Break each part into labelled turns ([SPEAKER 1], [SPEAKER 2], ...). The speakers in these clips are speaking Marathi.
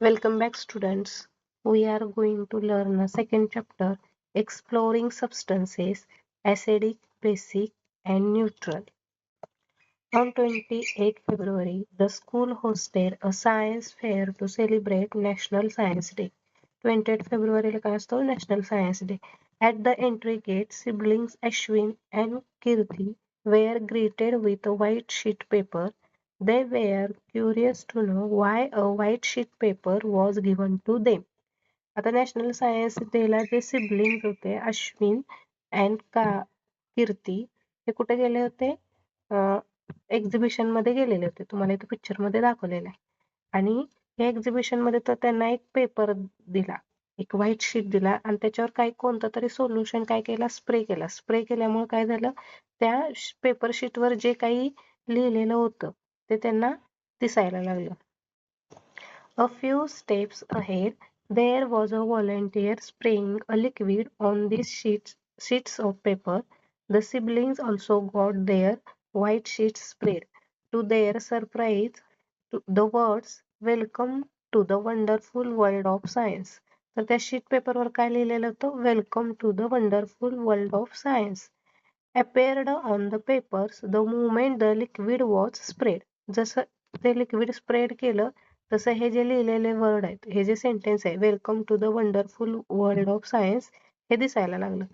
[SPEAKER 1] Welcome back, students. We are going to learn a second chapter, Exploring Substances, Acidic, Basic, and Neutral. On 28 February, the school hosted a science fair to celebrate National Science Day. 28 February काय असतो National Science Day. At the entry gate, siblings Ashwin and Kirti were greeted with a white sheet paper. They were curious to know why a white sheet paper was given to them. आता नॅशनल सायन्स डेला जे सिबलिंग्स होते अश्विन अँड कीर्ती हे कुठे गेले होते? एक्झिबिशन मध्ये गेलेले होते. तुम्हाला इथे पिक्चर मध्ये दाखवलेलं आहे. आणि या एक्झिबिशन मध्ये तर त्यांना एक पेपर दिला, एक व्हाईट शीट दिला आणि त्याच्यावर काही कोणतं तरी सोल्युशन काय केला, स्प्रे केला. स्प्रे केल्यामुळे काय झालं, त्या पेपर शीटवर जे काही लिहिलेलं होतं ते त्यांना दिसायला लागलं. A few steps ahead, there was a volunteer spraying a liquid on these sheets of paper. The siblings also got their white sheets sprayed. To their surprise, the words "Welcome to the wonderful world of science." तर त्या शीट पेपरवर काय लिहिलेलं होतं? Welcome to the wonderful world of science appeared on the papers the moment the liquid was sprayed. जसं ते लिक्विड स्प्रेड केलं तसं हे जे लिहिलेले वर्ड आहेत, हे जे सेंटेन्स आहे, welcome to the wonderful world of science, हे दिसायला लागलं.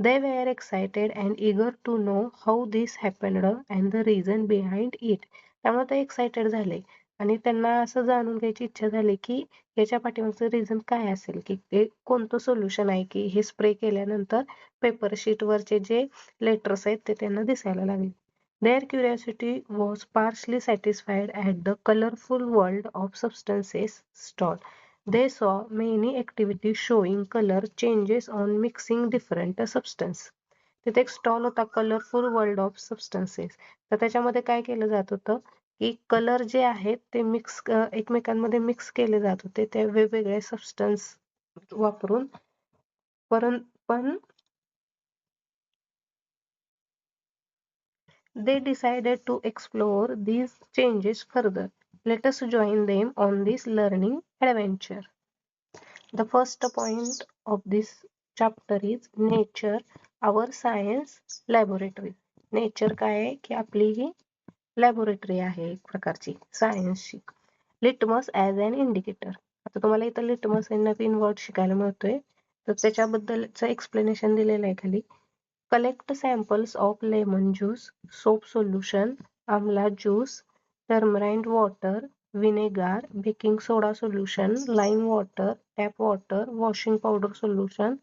[SPEAKER 1] They were excited and eager to know how this happened and the reason behind it. त्यामुळे ते एक्साइटेड झाले आणि त्यांना असं जाणून घ्यायची इच्छा झाली की याच्या पाठीमागचं रिझन काय असेल, की ते कोणतं सोल्युशन आहे की हे स्प्रे केल्यानंतर पेपर शीट वरचे जे लेटर्स आहेत ते त्यांना दिसायला लागले. Their curiosity was partially satisfied at the colorful world of substances stall. They saw many activities showing color changes on mixing different substances. तिथे एक स्टॉल होता, कलरफुल वर्ल्ड ऑफ सबस्टन्सेस. तर त्याच्यामध्ये काय केलं जात होतं की कलर जे आहेत ते मिक्स एकमेकांमध्ये मिक्स केले जात होते त्या वेगवेगळे सबस्टन्स वापरून. पण they decided to explore these changes further. Let us join them on this learning adventure. The first point of this chapter is nature, our science laboratory. Nature काय आहे की आपली ही लॅबोरेटरी आहे एक प्रकारची सायन्सची. Litmus as an indicator. आता तुम्हाला इथं लिटमस हे नवीन वर्ड शिकायला मिळतोय, तर त्याच्याबद्दलचं एक्सप्लेनेशन दिलेलं आहे खाली. Collect samples of lemon juice, soap solution, amla juice, turmeric water, vinegar, baking soda solution, lime water, tap water, washing powder solution,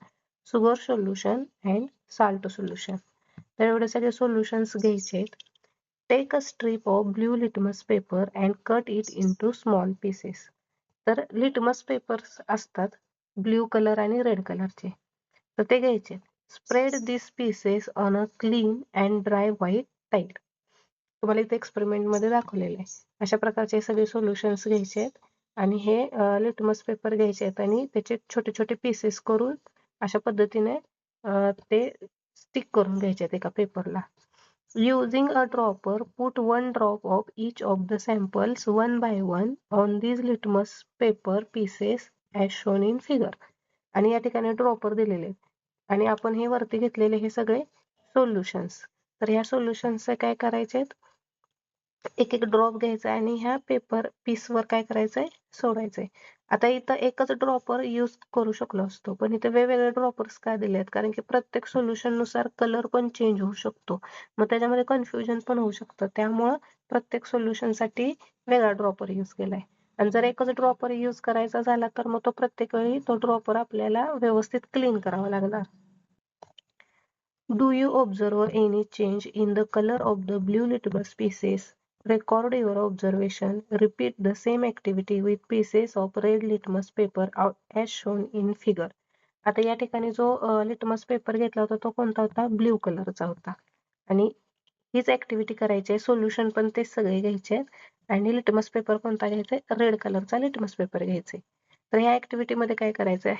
[SPEAKER 1] sugar solution and salt solution. तर एवढे सगळे सोल्युशन्स घ्यायचे. Take a strip of blue litmus paper and cut it into small pieces. तर लिटमस पेपर्स असतात ब्ल्यू कलर आणि रेड कलरचे, तर ते घ्यायचे. Spread this pieces on a clean and dry white tile. तुम्हाला इथे एक्सपेरिमेंट मध्ये दाखवलेलं आहे. अशा प्रकारचे सगळे सोल्युशन्स घ्यायचे आहेत आणि हे लिटमस पेपर घ्यायचे आहेत आणि त्याचे छोटे छोटे पीसेस करून अशा पद्धतीने ते स्टिक करून घ्यायचे आहेत एका पेपरला. Using a dropper, put one drop of each of the samples one by one on these litmus paper pieces as shown in figure. आणि या ठिकाणी ड्रॉपर दिलेले आहेत आणि आपण हे वरती घेतलेले हे सगळे सोल्युशन्स. तर ह्या सोल्युशन्स काय करायचे, एक एक ड्रॉप घ्यायचा आणि ह्या पेपर पीसवर काय करायचंय, सोडायचंय. आता इथं एकच ड्रॉपर यूज करू शकलो असतो, पण इथे वेगवेगळे ड्रॉपर्स का दिलेत, कारण की प्रत्येक सोल्युशन नुसार कलर पण चेंज होऊ शकतो, मग त्याच्यामध्ये कन्फ्युजन पण होऊ शकतं. त्यामुळं प्रत्येक सोल्युशन साठी वेगळा ड्रॉपर यूज केलाय. आणि जर एकच ड्रॉपर यूज करायचा झाला तर मग तो प्रत्येक वेळी तो ड्रॉपर आपल्याला व्यवस्थित क्लीन करावा लागणार. Do you observe any change in the color of the blue litmus pieces? Record your observation. Repeat the same activity with pieces of red litmus paper as shown in figure. आता या ठिकाणी जो लिटमस पेपर घेतला होता तो कोणता होता, ब्ल्यू कलरचा होता. आणि हीच ऍक्टिव्हिटी करायची आहे. सोल्युशन पण ते सगळे घ्यायचे आणि लिटमस पेपर कोणता घ्यायचा, रेड कलरचा लिटमस पेपर घ्यायचे. तर ह्या ऍक्टिव्हिटी मध्ये काय करायचं,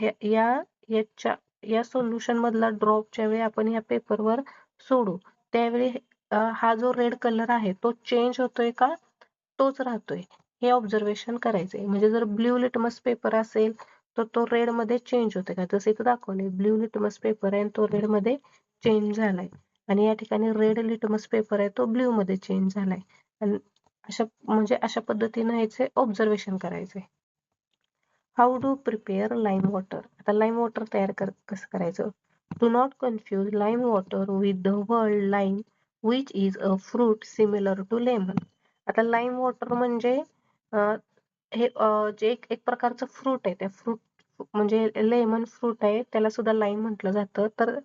[SPEAKER 1] या सोल्युशन मधला ड्रॉपच्या वेळी आपण या पेपरवर सोडू त्यावेळी हा जो रेड कलर आहे तो चेंज होतोय का तोच राहतोय. हे ऑब्झर्वेशन करायचंय. म्हणजे जर ब्ल्यू लिटमस पेपर असेल तर तो रेड मध्ये चेंज होते का, जसं इथं दाखवलंय ब्ल्यू लिटमस पेपर आहे आणि तो रेड मध्ये चेंज झालाय, आणि या ठिकाणी रेड लिटमस पेपर आहे तो ब्ल्यू मध्ये चेंज झालाय. आणि अशा पद्धतीने याचे ऑब्झर्वेशन करायचे. How do prepare lime water. आता लाईम वॉटर तयार कसं करायचं. Do not confuse lime water with the word lime which is a fruit similar to lemon. आता लाईम वॉटर म्हणजे हे जे एक प्रकारचं फ्रूट आहे, त्या फ्रूट म्हणजे लेमन फ्रूट आहे, त्याला सुद्धा लाईम म्हटलं जातं, तर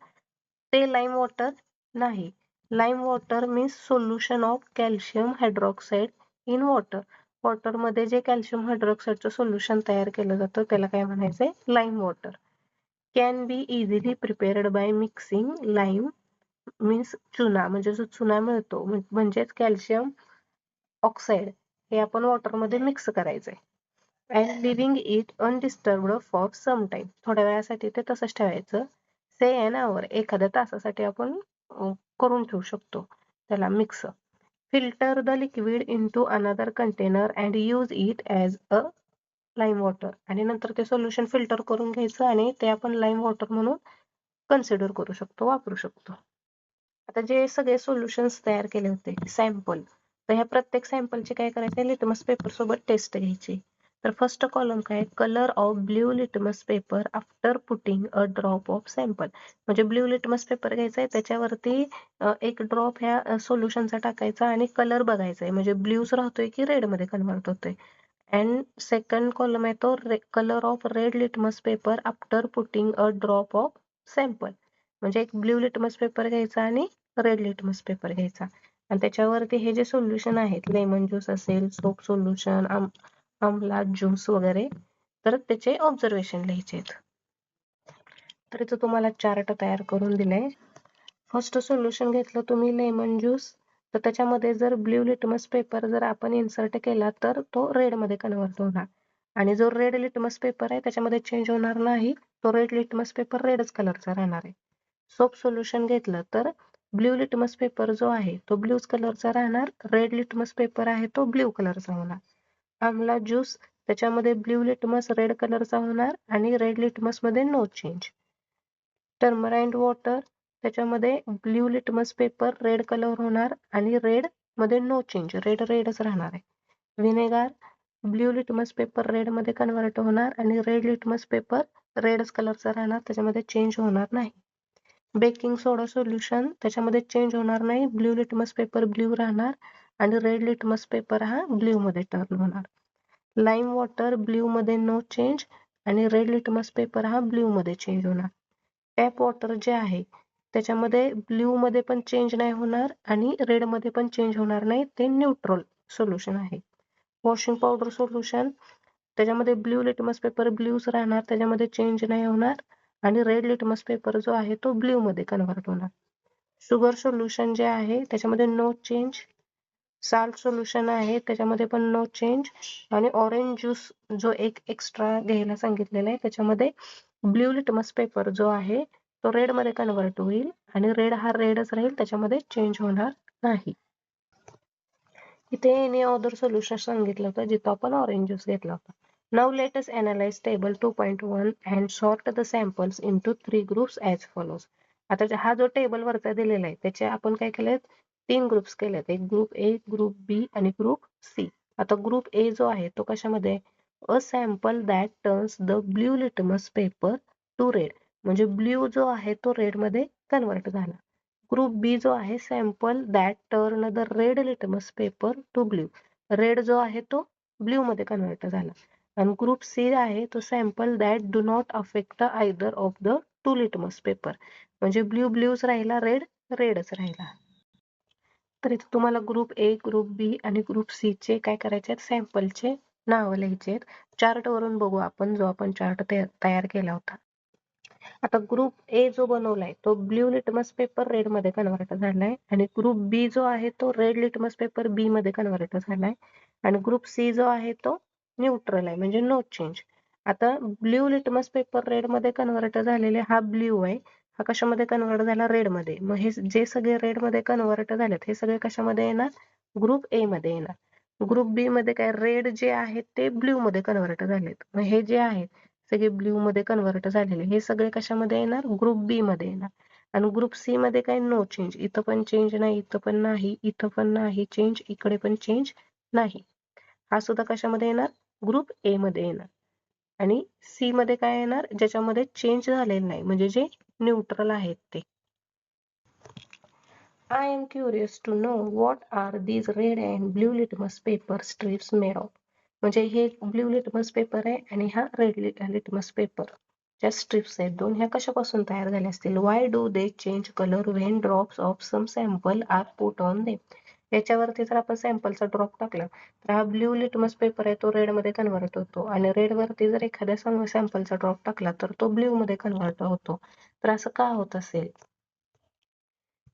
[SPEAKER 1] ते लाईम वॉटर नाही. Lime water means solution of calcium hydroxide in water. वॉटरमध्ये जे कॅल्शियम हायड्रॉक्साईडचं सोल्युशन तयार केलं जातं त्याला काय म्हणायचंय, lime water. Can be easily prepared by mixing lime means चुना, म्हणजे जो चुना मिळतो म्हणजेच कॅल्शियम ऑक्साईड हे आपण वॉटरमध्ये मिक्स करायचंय. And leaving it undisturbed for some time. थोड्या वेळासाठी ते तसंच ठेवायचं. से एन आवर, एखाद्या तासासाठी आपण करून ठेवू शकतो त्याला mix. Filter the liquid into another container and use it as a lime water. आणि नंतर ते सोल्युशन फिल्टर करून घ्यायचं आणि ते आपण लाईम वॉटर म्हणून कन्सिडर करू शकतो, वापरू शकतो. आता जे सगळे सोल्युशन्स तयार केले होते सॅम्पल, तर ह्या प्रत्येक सॅम्पलचे काय करायचे, लिटमस पेपर सोबत टेस्ट घ्यायची. तर फर्स्ट कॉलम काय, colour of blue litmus paper after putting a drop of sample. म्हणजे ब्ल्यू लिटमस पेपर घ्यायचा आहे, त्याच्यावरती एक ड्रॉप ह्या सोल्युशनचा टाकायचा आणि कलर बघायचा आहे, म्हणजे ब्ल्यूच राहतोय की रेड मध्ये कन्वर्ट होतोय. अँड सेकंड कॉलम आहे तो colour of red litmus paper after putting a drop of sample. म्हणजे एक ब्ल्यू लिटमस पेपर घ्यायचा आणि रेड लिटमस पेपर घ्यायचा, आणि त्याच्यावरती हे जे सोल्युशन आहेत, लेमन ज्यूस असेल, सोप सोल्युशन, आमला ज्यूस वगैरे, तर त्याचे ऑब्झर्वेशन लिहायचे आहेत. तर इथं तुम्हाला चार्ट तयार करून दिलाय. फर्स्ट सोल्युशन घेतलं तुम्ही लेमन ज्यूस, तर त्याच्यामध्ये जर ब्ल्यू लिटमस पेपर जर आपण इन्सर्ट केला तर तो रेड मध्ये कन्वर्ट होणार, आणि जो रेड लिटमस पेपर आहे त्याच्यामध्ये चेंज होणार नाही, तो रेड लिटमस पेपर रेडच कलरचा राहणार आहे. सोप सोल्युशन घेतलं तर ब्ल्यू लिटमस पेपर जो आहे तो ब्ल्यूच कलरचा राहणार, रेड लिटमस पेपर आहे तो ब्ल्यू कलरचा होणार. आमला ज्यूस, त्याच्यामध्ये ब्ल्यू लिटमस रेड कलरचा होणार आणि रेड लिटमस मध्ये नो चेंज. टर्मराइंड वॉटर, त्याच्यामध्ये blue litmus paper red colour होणार आणि रेड मध्ये नो चेंज, रेड रेडच राहणार आहे. Vinegar, blue litmus paper red मध्ये कन्वर्ट होणार आणि रेड लिटमस पेपर रेडच कलरचा राहणार, त्याच्यामध्ये चेंज होणार नाही. बेकिंग सोडा सोल्युशन, त्याच्यामध्ये चेंज होणार नाही, ब्ल्यू लिटमस पेपर ब्ल्यू राहणार आणि रेड लिटमस पेपर हा ब्ल्यू मध्ये टर्न होणार. लाईम वॉटर, ब्ल्यू मध्ये नो चेंज आणि रेड लिटमस पेपर हा ब्ल्यू मध्ये चेंज होणार. टॅप वॉटर जे आहे त्याच्यामध्ये ब्ल्यू मध्ये पण चेंज नाही होणार आणि रेड मध्ये पण चेंज होणार नाही, ते न्यूट्रल सोल्युशन आहे. वॉशिंग पावडर सोल्युशन, त्याच्यामध्ये ब्ल्यू लिटमस पेपर ब्ल्यूच राहणार, त्याच्यामध्ये चेंज नाही होणार आणि रेड लिटमस पेपर जो आहे तो ब्ल्यू मध्ये कन्वर्ट होणार. शुगर सोल्युशन जे आहे त्याच्यामध्ये नो चेंज. साल्ट सोल्युशन आहे त्याच्यामध्ये पण नो चेंज. आणि ऑरेंज ज्यूस जो एक एक्स्ट्रा घ्यायला सांगितलेला आहे, त्याच्यामध्ये ब्ल्यू लिटमस पेपर जो आहे तो रेड मध्ये कन्वर्ट होईल आणि रेड हा रेडच राहील, त्याच्यामध्ये चेंज होणार नाही. इथे एनी अदर सोल्युशन सांगितलं होतं जिथं आपण ऑरेंज ज्यूस घेतला होता. Now let us analyse table 2.1 and sort the samples into 3 groups as follows. आता हा जो टेबल वरचा दिलेला आहे त्याचे आपण काय केलेत, 3 ग्रुप्स केलेत, एक ग्रुप ए, ग्रुप बी आणि ग्रुप सी. आता ग्रुप ए जो आहे तो कशामध्ये, a sample that turns the blue litmus paper to red, म्हणजे ब्ल्यू जो आहे तो रेड मध्ये कन्वर्ट झाला. ग्रुप बी जो आहे, sample that turn the red litmus paper to blue, red जो आहे तो ब्ल्यू मध्ये कन्वर्ट झाला. आणि ग्रुप सी आहे तो sample that do not affect either of the two litmus paper, म्हणजे ब्ल्यू ब्ल्यूच राहिला, रेड रेडच राहिला. तर इथे तुम्हाला ग्रुप ए, ग्रुप बी आणि ग्रुप सी चे काय करायचे आहेत, सॅम्पलचे नावं लिहायचे आहेत. चार्ट वरून बघू आपण, जो आपण चार्ट तयार केला होता. आता ग्रुप ए जो बनवलाय तो ब्ल्यू लिटमस पेपर रेड मध्ये कन्वर्ट झालाय आणि ग्रुप बी जो आहे तो रेड लिटमस पेपर बी मध्ये कन्वर्ट झालाय आणि ग्रुप सी जो आहे तो न्यूट्रल आहे, म्हणजे नो चेंज. आता ब्ल्यू लिटमस पेपर रेड मध्ये कन्वर्ट झालेले हा ब्ल्यू आहे, हा कशामध्ये कन्वर्ट झाला, रेड मध्ये. मग हे जे सगळे रेड मध्ये कन्वर्ट झालेत हे सगळे कशामध्ये येणार, ग्रुप ए मध्ये येणार. ग्रुप बी मध्ये काय रेड जे आहेत ते ब्ल्यू मध्ये कन्व्हर्ट झालेत. मग हे जे आहेत सगळे ब्ल्यू मध्ये कन्व्हर्ट झालेले हे सगळे कशामध्ये येणार? ग्रुप बी मध्ये येणार. आणि ग्रुप सी मध्ये काय नो चेंज, इथं पण चेंज नाही, इथं पण नाही, इथं पण नाही चेंज, इकडे पण चेंज नाही. हा सुद्धा कशामध्ये येणार? ग्रुप ए मध्ये येणार. आणि सी मध्ये काय येणार? ज्याच्यामध्ये चेंज झालेलं नाही म्हणजे जे न्यूट्रल आहेत ते. I am curious to know what are these red and blue litmus paper strips made of. म्हणजे हे ब्ल्यू लिटमस पेपर आहे आणि हा रेड लिटमस पेपर ज्या स्ट्रिप्स आहेत दोन, ह्या कशापासून तयार झाल्या असतील? Why do they change colour when drops of some sample are put on them. याच्यावरती जर आपण सॅम्पलचा ड्रॉप टाकला तर हा ब्ल्यू लिटमस पेपर आहे तो रेड मध्ये कन्व्हर्ट होतो, आणि रेड वरती जर एखाद्या सॅम्पलचा ड्रॉप टाकला तर तो ब्ल्यू मध्ये कन्व्हर्ट होतो. तर असं का होत असेल?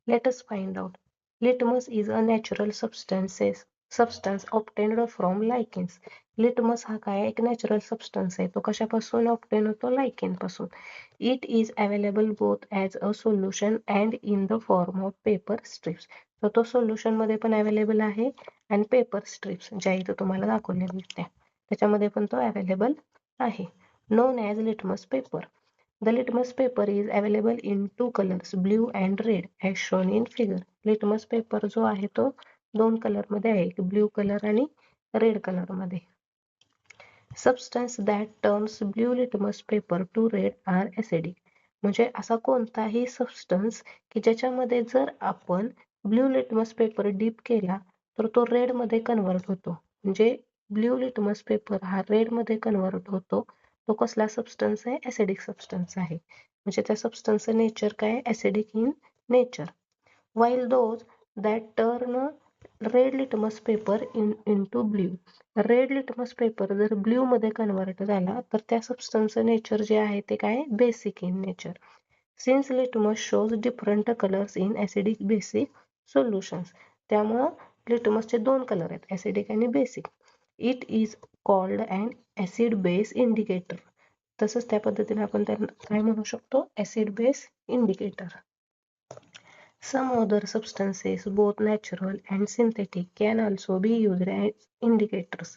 [SPEAKER 1] Let us find out. Litmus is a natural substance obtained from lichens. Litmus हा काय एक नॅचरल सबस्टन्स आहे. तो कशापासून ऑप्टेन होतो? लायकेन पासून. It is available both as a solution and in the form of paper strips. तर तो सोल्युशन मध्ये पण अवेलेबल आहे आणि पेपर स्ट्रिप्स ज्या इथं तुम्हाला दाखवलेल्या त्या त्याच्यामध्ये पण तो अवेलेबल आहे. Non as litmus paper. The litmus paper is available in two colors, blue and red, as shown in figure. Litmus paper जो आहे तो दोन कलर मध्ये आहे, एक ब्ल्यू कलर आणि रेड कलर मध्ये. Substance that turns blue litmus paper to red are acidic. म्हणजे असा कोणताही सबस्टन्स की ज्याच्यामध्ये जर आपण ब्ल्यू लिटमस पेपर डीप केला तर तो रेड मध्ये कन्व्हर्ट होतो. म्हणजे ब्ल्यू लिटमस पेपर हा रेड मध्ये कन्व्हर्ट होतो. तो कसला सबस्टन्स आहे? ऍसिडिक सबस्टन्स आहे. म्हणजे त्या सबस्टन्सचं नेचर काय? Acidic in nature. While those that turn red litmus paper into blue. Red litmus paper जर ब्ल्यू मध्ये कन्व्हर्ट झाला तर त्या सबस्टन्सचं नेचर जे आहे ते काय? Basic in nature. Since litmus shows different colours in acidic basic solutions. त्यामुळं लिटमसचे दोन कलर आहेत, ऍसिडिक आणि basic. It is called and acid base indicator. तसंच त्या पद्धतीने आपण त्यांना काय म्हणू शकतो? Acid base indicator. Some other substances, both natural and synthetic, can also be used as indicators.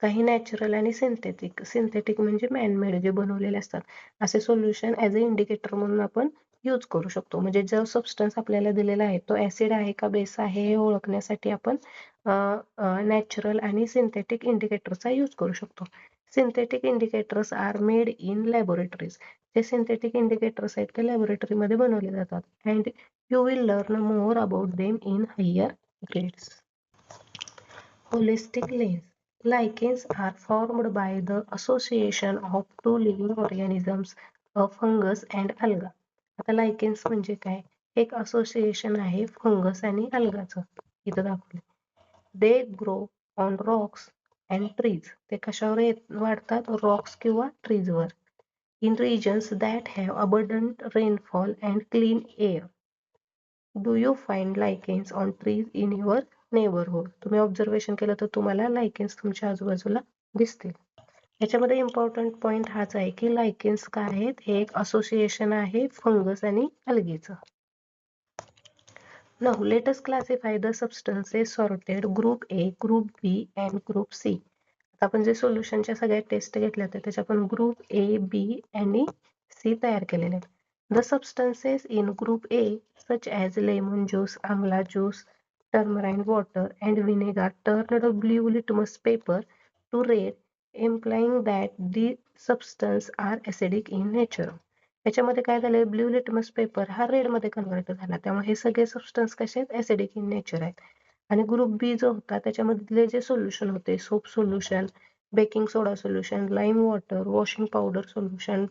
[SPEAKER 1] काही नॅचरल आणि सिंथेटिक म्हणजे मॅनमेड जे बनवलेले असतात असे सोल्युशन ॲज अ इंडिकेटर म्हणून आपण यूज करू शकतो. म्हणजे जो सबस्टन्स आपल्याला दिलेला आहे तो ऍसिड आहे का बेस आहे हे ओळखण्यासाठी आपण नॅचरल आणि सिंथेटिक इंडिकेटरचा यूज करू शकतो. Synthetic indicators are made in laboratories. जे सिंथेटिक इंडिकेटर्स आहेत ते लॅबोरेटरीमध्ये बनवले जातात. And you will learn more about them in higher grades. Holistic lens. Lichens are formed by the association of two living organisms, a fungus and alga. आता लायकेन्स म्हणजे काय? एक असोसिएशन आहे फंगस आणि अल्गाचं. इथं दाखवले. They grow on rocks and trees. ते कशावर वाढतात? रॉक्स किंवा ट्रीजवर. In regions that have abundant rainfall and clean air. Do you find lichens on trees in your neighbourhood. तुम्ही ऑब्झर्वेशन केलं तर तुम्हाला लायकेन्स तुमच्या आजूबाजूला दिसतील. याच्यामध्ये इम्पॉर्टंट पॉइंट हाच आहे की लायकेन्स काय आहेत? हे एक असोसिएशन आहे फंगस आणि अल्गेचं. Now let us classify the substances sorted group A, group B and group C. आता आपण जे सोल्युशनच्या सगळ्या टेस्ट घेतल्या होत्या त्याच्या आपण ग्रुप ए, बी आणि सी तयार केलेले आहेत. The substances in group A, such as lemon juice, amla juice, turmeric water, and vinegar, turned blue litmus paper to red, implying that the substances are acidic in nature. याच्यामध्ये काय झालंय? ब्ल्यू लिटमस पेपर हा रेड मध्ये कन्व्हर्ट झाला, त्यामुळे हे सगळे सबस्टन्स कसे आहेत? ऍसिडिक इन नेचर आहेत. आणि ग्रुप बी जो होता त्याच्यामधले जे सोल्युशन होते, soap solution, baking soda solution, lime water, washing powder solution,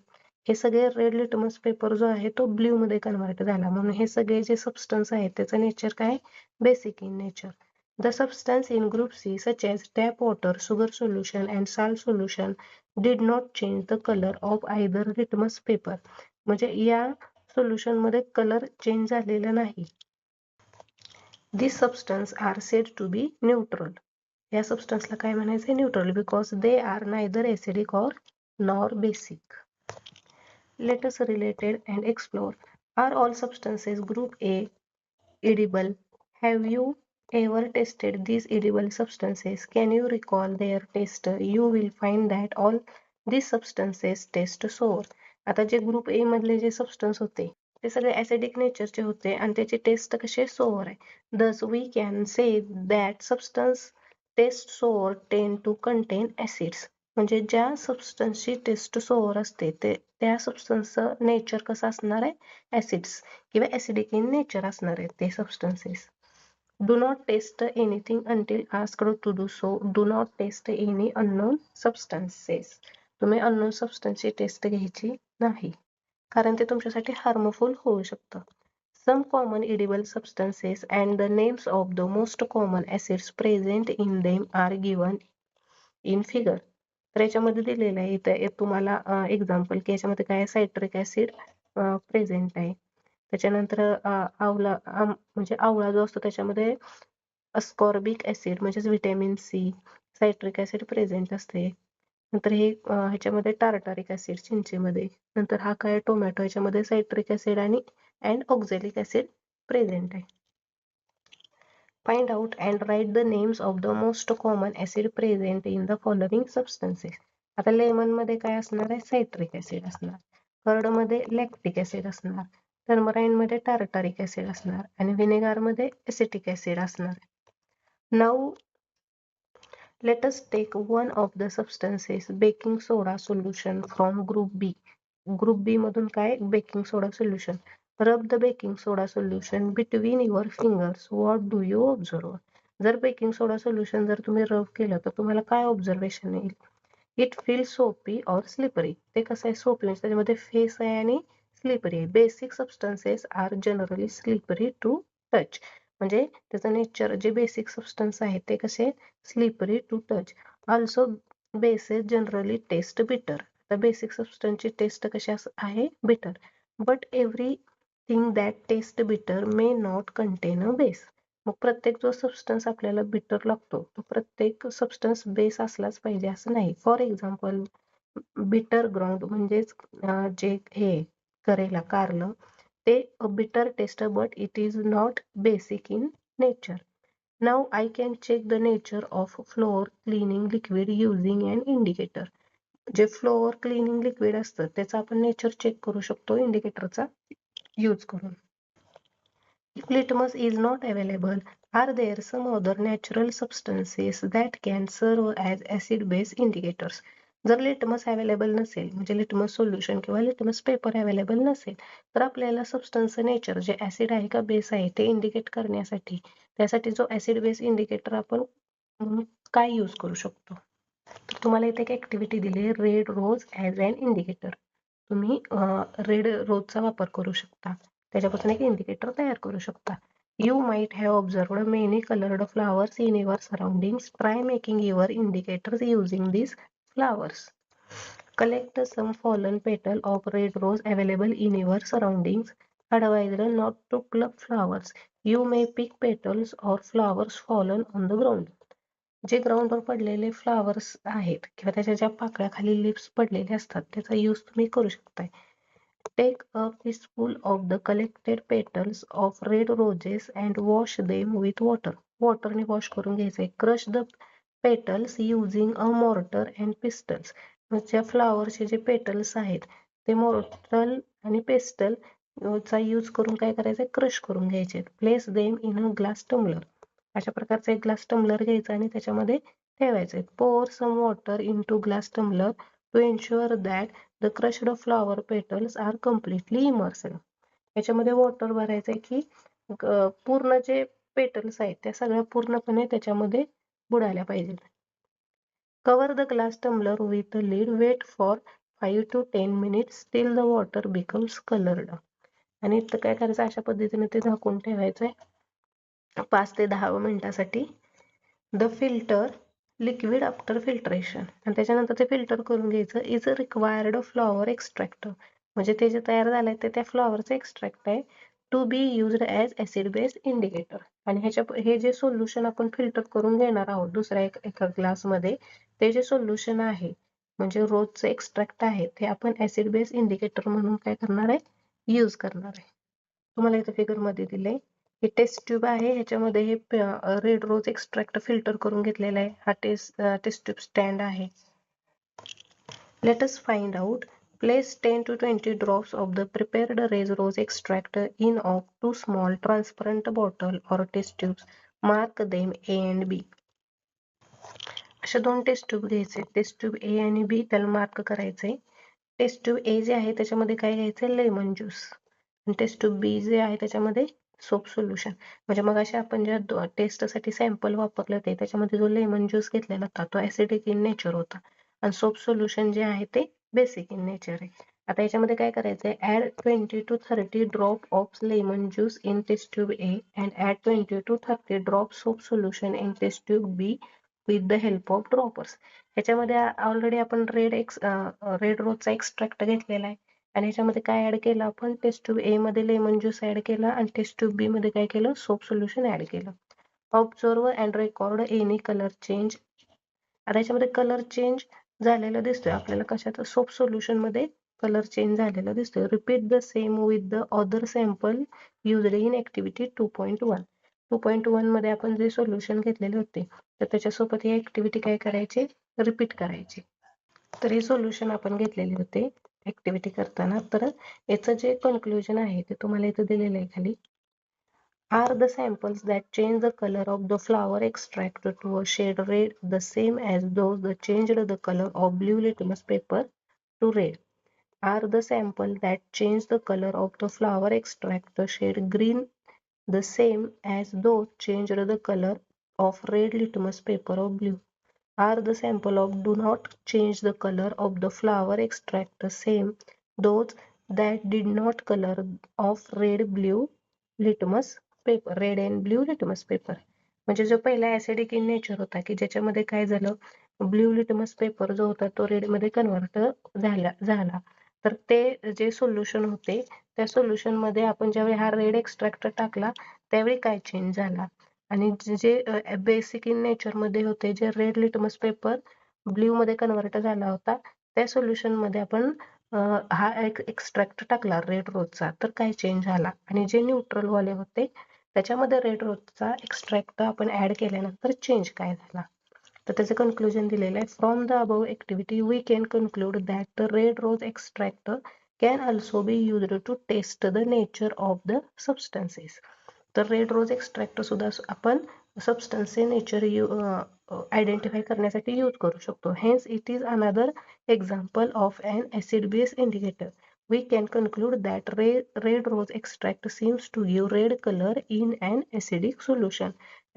[SPEAKER 1] हे सगळे रेड लिटमस पेपर जो आहे तो ब्ल्यू मध्ये कन्व्हर्ट झाला. म्हणून हे सगळे जे सबस्टन्स आहेत त्याचं नेचर काय? Basic in nature. The substance in group C such as tap water, sugar solution and salt solution did not change the colour of either litmus paper. म्हणजे या सोल्युशन मध्ये कलर चेंज झालेला नाही. This substance are said to be neutral. या सबस्टन्सला काय म्हणायचं? Neutral, because they are neither acidic or nor basic. Let us relate and explore. Are all substances group A edible? Have you ever tasted these edible substances? Can you recall their taste? You will find that all these substances taste sour. आता जे ग्रुप ए मधले जे सबस्टन्स होते ते सगळे ऍसिडिक नेचरचे होते आणि त्याची टेस्ट कसे सोअर आहे. Thus we can say that substance taste sour tend to contain acids. म्हणजे ज्या सबस्टन्सची टेस्ट सोअर असते त्या सबस्टन्सचं नेचर कसं असणार आहे, ऍसिड्स किंवा ऍसिडिक इन नेचर असणार आहे ते substances. Do not taste anything until asked to do so. Do not taste any unknown substances. तुम्ही अननोन सबस्टन्सची टेस्ट घ्यायची नाही कारण ते तुमच्यासाठी हार्मफुल होऊ शकतं. Some common edible substances and the names of the most common acids present in them are given in figure. तर याच्यामध्ये दिलेलं आहे इथं तुम्हाला एक्झाम्पल की याच्यामध्ये काय सायट्रिक ऍसिड प्रेझेंट आहे. त्याच्यानंतर म्हणजे आवळा जो असतो त्याच्यामध्ये अस्कॉर्बिक ऍसिड म्हणजेच vitamin C, citric acid present असते. नंतर हे ह्याच्यामध्ये टार्टारिक ऍसिड चिंचेमध्ये. नंतर हा काय टोमॅटो ह्याच्यामध्ये सायट्रिक ऍसिड आणि ऑक्झॅलिक ऍसिड प्रेझेंट आहे. Find out and write the names of the most common acid present in the following substances. आता लेमन मध्ये काय असणार आहे, सायट्रिक ऍसिड असणार. कर्ड मध्ये लॅक्टिक ऍसिड असणार. टर्मराईन मध्ये टार्टारिक ऍसिड असणार आणि व्हिनेगार मध्ये एसिटिक ऍसिड असणार. Now let us take one of the substances baking soda solution from group B. Group B मधून काय, baking soda solution. Rub the baking soda solution between your fingers. What do you observe? जर बेकिंग सोडा सोल्युशन जर तुम्ही रब केलं तर तुम्हाला काय ऑब्झर्वेशन येईल? इट फील सोपी और स्लिपरी. ते कसं आहे, सोपी म्हणजे त्याच्यामध्ये फेस आहे आणि स्लिपरी आहे. Basic substances are generally slippery to touch. म्हणजे त्याचं नेचर जे बेसिक सबस्टन्स आहे ते कसे slippery to touch. Also bases generally taste bitter. तर बेसिक सबस्टन्सची टेस्ट कशी आहे, बिटर. But everything that taste bitter may not contain a base. मग प्रत्येक जो सबस्टन्स आपल्याला बिटर लागतो तो प्रत्येक सबस्टन्स बेस असलाच पाहिजे असं नाही. फॉर एक्झाम्पल बिटर ग्राउंड म्हणजेच जे हे करेला कारलं ते bitter taste but it is not basic in nature. Now I can check the nature of floor cleaning liquid using an indicator. जे फ्लोअर क्लिनिंग लिक्विड असतं त्याचा आपण नेचर चेक करू शकतो इंडिकेटरचा यूज करून. If litmus is not available, are there some other natural substances that can serve as acid base indicators? जर लिटमस अवेलेबल नसेल म्हणजे लिटमस सोल्युशन किंवा लिटमस पेपर अवेलेबल नसेल तर आपल्याला सबस्टन्स नेचर जे ऍसिड आहे का बेस आहे ते इंडिकेट करण्यासाठी त्यासाठी जो ऍसिड बेस इंडिकेटर आपण काय यूज करू शकतो. तर तुम्हाला इथे एक ऍक्टिव्हिटी दिली, red rose as an indicator. तुम्ही रेड रोजचा वापर करू शकता, त्याच्यापासून एक इंडिकेटर तयार करू शकता. You might have observed many coloured flowers in your surroundings. Try making your indicators using these flowers. Collect some fallen petal of red rose available in your surroundings. Advised not to pluck flowers. You may pick petals or flowers fallen on the ground. जे ग्राउंडवर पडलेले फ्लावर्स आहेत किंवा त्याच्या ज्या पाकळ्या खाली लिप्स पडलेले असतात त्याचा यूज तुम्ही करू शकताय. Take a fistful of the collected petals of red roses and wash them with water. वॉटरने वॉश करून घ्यायचंय. Crush the petals using a mortar and pestles. ज्या फ्लावरचे जे पेटल्स आहेत ते मोर्टल आणि पेस्टल चा यूज करून काय करायचंय, क्रश करून घ्यायचे. Place them in a glass tumbler. अशा प्रकारचा एक ग्लास टम्बलर घ्यायचा आणि त्याच्यामध्ये ठेवायचे. Pour some water into glass tumbler to ensure that the crushed flower petals are completely immersed. याच्यामध्ये वॉटर भरायचंय की पूर्ण जे पेटल्स आहेत त्या सगळ्या पूर्णपणे त्याच्यामध्ये बुडायला पाहिजेत. Cover the glass tumbler with the lid. Wait for 5 to 10 minutes till the water becomes colored. आणि इथं काय करायचं, अशा पद्धतीने ते झाकून ठेवायचंय 5 ते 10 मिनिटासाठी. The filter liquid after filtration. आणि त्याच्यानंतर ते फिल्टर करून घ्यायचं. Is required flower extract. म्हणजे ते जे तयार झालंय ते त्या फ्लॉवरचं एक्स्ट्रॅक्ट आहे. To be used as acid base indicator. आणि हे जे सोल्युशन आपण फिल्टर करून घेणार आहोत दुसऱ्या एका ग्लासमध्ये ते जे सोल्युशन आहे म्हणजे रोजचं एक्स्ट्रॅक्ट आहे ते आपण ऍसिड बेस इंडिकेटर म्हणून काय करणार आहे, यूज करणार आहे. तुम्हाला इथे फिगर मध्ये दिले ही टेस्ट ट्यूब आहे, ह्याच्यामध्ये हे रेड रोज एक्स्ट्रॅक्ट फिल्टर करून घेतलेला आहे. हा टेस्ट ट्यूब स्टँड आहे. Let us find out. Place 10 to 20 drops of the prepared red rose extract in of two small transparent bottle or test tubes. Mark them A and B. अशा दोन टेस्ट ट्यूब घ्यायचे. टेस्ट ट्यूब ए आणि बी त्याला मार्क करायचे. टेस्ट ट्यूब ए जे आहे त्याच्यामध्ये काय घ्यायचं, लेमन ज्यूस. आणि टेस्ट ट्यूब बी जे आहे त्याच्यामध्ये सोप सोल्युशन. म्हणजे मग अशा आपण ज्या टेस्टसाठी सॅम्पल वापरले होते त्याच्यामध्ये जो लेमन ज्यूस घेतलेला होता तो ऍसिडिक इन नेचर होता आणि सोप सोल्युशन जे आहे ते बेसिक इन नेचर आहे. आता याच्यामध्ये काय करायचंय, add 20 to 30 drop of lemon juice in test tube A and add 20 to 30 drop soap solution in test tube B with the help of droppers. ह्याच्यामध्ये ऑलरेडी आपण रेड रोजचा एक्स्ट्रॅक्ट घेतलेला आहे आणि ह्याच्यामध्ये काय ऍड केलं आपण, टेस्ट ट्यूब ए मध्ये लेमन ज्यूस ऍड केला आणि टेस्ट ट्यूब बी मध्ये काय केलं, सोप सोल्युशन ऍड केलं. Observe and record any colour change. आता याच्यामध्ये कलर चेंज झालेला दिसतोय आपल्याला, कशात, सोप सोल्युशन मध्ये कलर चेंज झालेला दिसतोय. Repeat the same with the other sample used in activity 2.1. 2.1 मध्ये आपण जे सोल्युशन घेतलेले होते तर त्याच्यासोबत ही ऍक्टिव्हिटी काय करायची, रिपीट करायची. तर हे सोल्युशन आपण घेतलेले होते ऍक्टिव्हिटी करताना. तर याचं जे कन्क्लुजन आहे ते तुम्हाला इथं दिलेलं आहे खाली. Are the samples that change the color of the flower extract to a shade red the same as those that changed the color of blue litmus paper to red? Are the samples that change the color of the flower extract to shade green the same as those changed the color of red litmus paper or blue? Are the sample of do not change the color of the flower extract the same those that did not color of red blue litmus paper, red and blue litmus paper. म्हणजे जो पहिला ऍसिडिक इन नेचर होता की ज्याच्यामध्ये काय झालं, ब्ल्यू लिटमस पेपर जो होता तो रेड मध्ये कन्वर्ट झाला. तर ते जे सोल्युशन होते त्या सोल्युशन मध्ये आपण ज्यावेळी हा रेड एक्स्ट्रॅक्ट टाकला त्यावेळी काय चेंज झाला, आणि जे बेसिक इन नेचर मध्ये होते जे रेड लिटमस पेपर ब्ल्यू मध्ये कन्वर्ट झाला होता त्या सोल्युशन मध्ये आपण हा एक एक्स्ट्रॅक्ट टाकला रेड रोजचा तर काय चेंज झाला, आणि जे न्यूट्रल वाले होते त्याच्यामध्ये रेड रोजचा एक्स्ट्रॅक्ट आपण ऍड केल्यानंतर चेंज काय झाला. तर त्याचं कन्क्लुजन दिलेलं आहे. From the above activity we can conclude that the red rose extract can also be used to test the nature of the substances. तर रेड रोज एक्स्ट्रॅक्ट सुद्धा आपण सबस्टन्सचे नेचर आयडेंटिफाय करण्यासाठी यूज करू शकतो. Hence it is another example of an acid base indicator. We can conclude that red rose extract seems to give red color in an acidic solution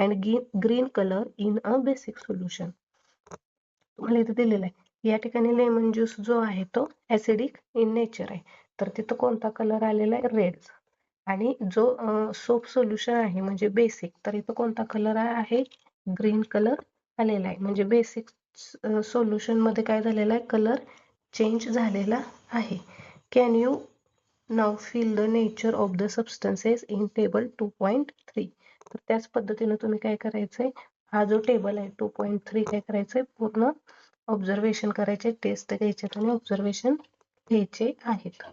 [SPEAKER 1] and green color in a basic solution. तुम्हाला इथे दिलेलं आहे या ठिकाणी लेमन ज्यूस जो आहे तो ऍसिडिक इन नेचर आहे तर तिथं कोणता कलर आलेला आहे, रेड. आणि जो सोप सोल्युशन आहे म्हणजे बेसिक, तर इथं कोणता कलर आहे, ग्रीन कलर आलेला आहे. म्हणजे बेसिक सोल्युशन मध्ये काय झालेला आहे, कलर चेंज झालेला आहे. Can you now fill the nature of the substances in table 2.3? तर त्याच पद्धतीने तुम्ही काय करायचंय, हा जो टेबल आहे 2.3 काय करायचंय, पूर्ण ऑब्झर्वेशन करायचे, टेस्ट घ्यायचे आणि ऑब्झर्वेशन घ्यायचे आहेत.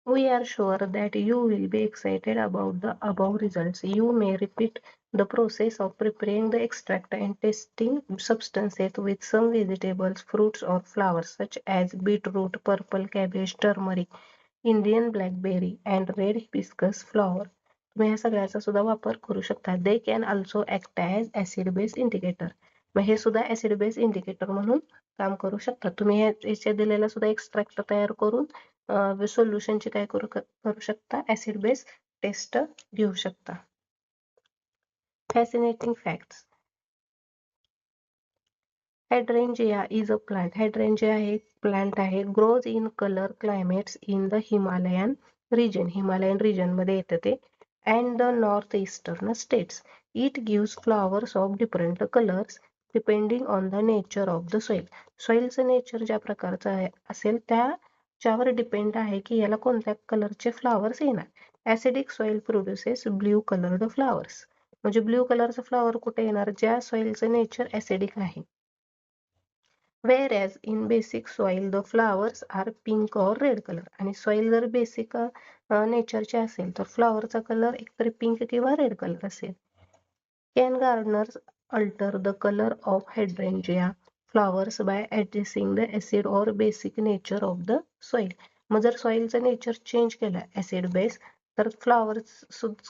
[SPEAKER 1] We are sure that you will be excited about the above results. You may repeat the process of preparing the extract and testing substances with some vegetables, fruits or flowers such as beetroot, purple cabbage, turmeric, Indian blackberry and red hibiscus flower. तुम्ही ह्या सगळ्याचा सुद्धा वापर करू शकता. They can also act as acid base indicator. मग हे सुद्धा ऍसिड बेस इंडिकेटर म्हणून काम करू शकता. तुम्ही याच्या दिलेला सुद्धा एक्स्ट्रॅक्ट तयार करून सोल्युशनची काय करू शकता, ऍसिड बेस टेस्ट घेऊ शकता. Fascinating facts. Hydrangea is a plant. Hydrangea हे प्लांट आहे. Grows in colour climates in the Himalayan region. Himalayan region मध्ये येतं ते. And the north eastern states. It gives flowers of different colours depending on the nature of the soil. सॉइलचं नेचर ज्या प्रकारचं असेल त्याच्यावर डिपेंड आहे की याला कोणत्या कलरचे फ्लॉवर्स येणार. Acidic soil produces blue coloured flowers. म्हणजे ब्ल्यू कलरचं फ्लॉवर कुठे येणार, ज्या सॉइलचं नेचर ऍसिडिक आहे. Whereas in basic soil the flowers are pink or red color. आणि soil जर बेसिक नेचरचे असेल तर फ्लॉवरचा कलर एकतर पिंक किंवा रेड कलर असेल. Can gardeners alter the color of hydrangea flowers by adjusting the acid or basic nature of the soil? मग जर सॉइलचं नेचर चेंज केलं ऍसिड बेस तर फ्लॉवर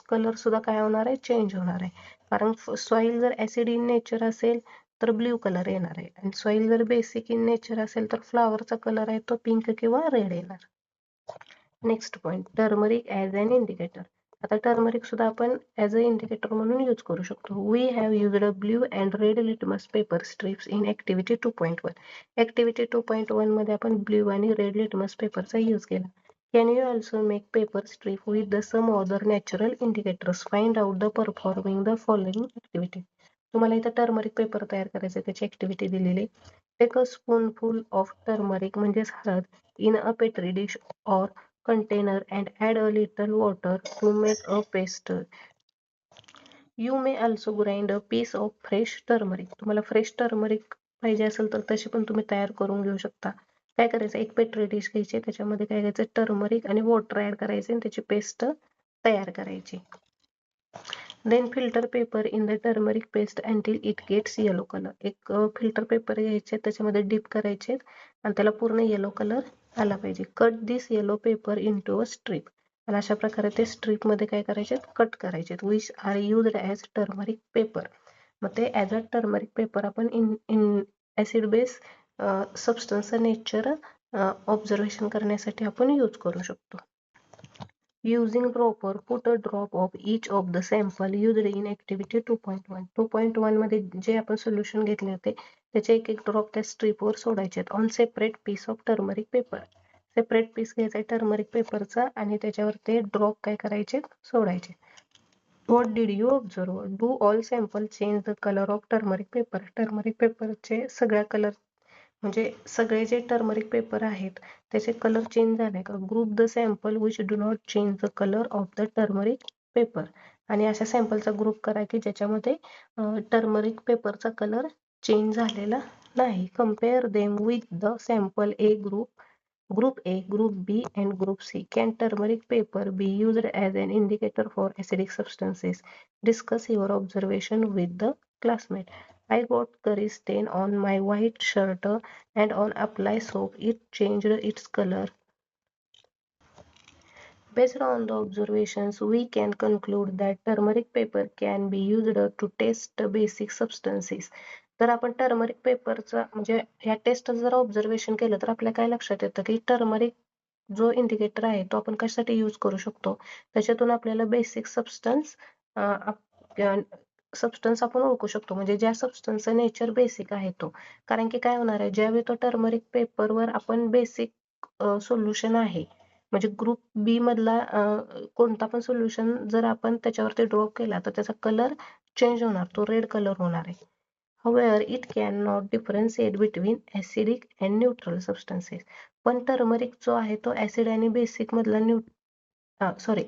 [SPEAKER 1] कलर सुद्धा काय होणार आहे, चेंज होणार आहे. कारण सॉइल जर ऍसिड इन नेचर असेल तर ब्ल्यू कलर येणार आहे आणि सॉइल जर बेसिक इन नेचर असेल तर फ्लॉवरचा कलर आहे तो पिंक किंवा रेड येणार. Next point, turmeric as an indicator. आता टर्मरिक सुद्धा आपण ॲज अ इंडिकेटर म्हणून यूज करू शकतो. We have used blue and red litmus paper strips in activity 2.1. Activity 2.1 मध्ये आपण ब्ल्यू आणि रेड लिटमस पेपरचा यूज केला. Can you also make paper strip with the some other natural indicators, find out the performing the following activity. तुम्हाला इथं टर्मरिक पेपर तयार करायचं, त्याची ॲक्टिव्हिटी दिलेली. Take a spoonful of turmeric म्हणजेच हळद in a petri dish or container and add a little water to make a paste. You may also grind a piece of fresh turmeric. तुम्हाला फ्रेश टर्मरिक पाहिजे असेल तर तशी पण तुम्ही तयार करून घेऊ शकता. काय करायचं, एक पेट्री डिश घ्यायची, त्याच्यामध्ये काय करायचं, टर्मरिक आणि वॉटर ऍड करायचे आणि त्याची पेस्ट तयार करायची. Then filter paper in the turmeric paste until it gets yellow colour. एक फिल्टर पेपर घ्यायचे, त्याच्यामध्ये डीप करायचे आणि त्याला पूर्ण येलो कलर आला पाहिजे. Cut this yellow paper into a strip. आणि अशा प्रकारे ते स्ट्रीप मध्ये काय करायचे, कट करायचे. Which are used as turmeric paper. मग ते ॲज अ टर्मरिक पेपर आपण इन ॲसिड बेस सबस्टन्सचं नेचर ऑब्झर्वेशन करण्यासाठी आपण यूज करू शकतो. Using dropper, put a drop of each of the sample used in activity 2.1. 2.1 मध्ये जे आपण सोल्युशन घेतले होते त्याचे एक एक ड्रॉप त्या स्ट्रीपवर सोडायचे on separate piece of turmeric paper. Separate piece घ्यायचा टर्मरिक पेपरचा आणि त्याच्यावर ते ड्रॉप काय करायचे, सोडायचे. What did you observe? Do all sample change the color of turmeric paper? Turmeric पेपरचे सगळ्या कलर म्हणजे सगळे जे टर्मरिक पेपर आहेत त्याचे कलर चेंज झाले का? Group the sample which do not change the colour of the turmeric paper. आणि अशा सॅम्पलचा ग्रुप करा की ज्याच्यामध्ये टर्मरिक पेपरचा कलर चेंज झालेला नाही. Compare them with the sample A group A, Group B and Group C. Can turmeric paper be used as an indicator for acidic substances? Discuss your observation with the classmate. I got curry stain on my white shirt and on apply soap it changed its color. Based on the observations, we can conclude that turmeric paper can be used to test basic substances. तर आपण टर्मरिक पेपरचा म्हणजे ह्या टेस्ट जर ऑब्झर्वेशन केलं तर आपल्या काय लक्षात येतं की टर्मरिक जो इंडिकेटर आहे तो आपण कशासाठी यूज करू शकतो. त्याच्यातून आपल्याला बेसिक सबस्टन्स आपण ओळखू शकतो, म्हणजे ज्या सबस्टन्सचा नेचर बेसिक आहे तो. कारण की काय होणार आहे, ज्यावेळी तो टर्मरिक पेपरवर आपण बेसिक सोल्युशन आहे म्हणजे ग्रुप बी मधला कोणता पण सोल्युशन जर आपण त्याच्यावरती ड्रॉप केला तर त्याचा कलर चेंज होणार, तो रेड कलर होणार आहे. However, it cannot differentiate between acidic and neutral substances. पण टर्मरिक जो आहे तो ऍसिड आणि बेसिक मधला